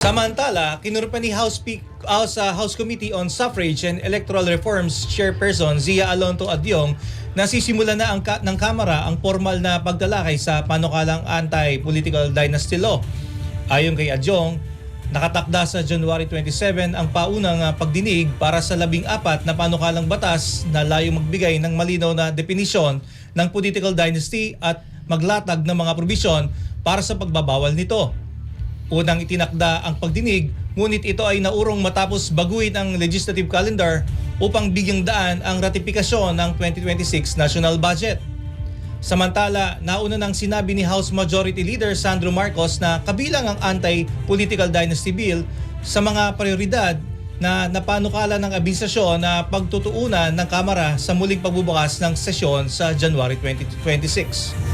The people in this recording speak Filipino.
Samantala, kinurpa ni House Committee on Suffrage and Electoral Reforms Chairperson Zia Alonto Adyong na sisimulan na ng Kamara ang formal na pagtalakay sa panukalang anti-political dynasty law. Ayon kay Adyong, nakatakda sa January 27 ang paunang pagdinig para sa 14 na panukalang batas na layong magbigay ng malinaw na definisyon ng political dynasty at maglatag ng mga probisyon para sa pagbabawal nito. Unang itinakda ang pagdinig, ngunit ito ay naurong matapos baguhin ang legislative calendar upang bigyang daan ang ratifikasyon ng 2026 national budget. Samantala, nauna nang sinabi ni House Majority Leader Sandro Marcos na kabilang ang anti-political dynasty bill sa mga prioridad na napanukala ng administrasyon na pagtutuunan ng Kamara sa muling pagbubukas ng sesyon sa January 2026.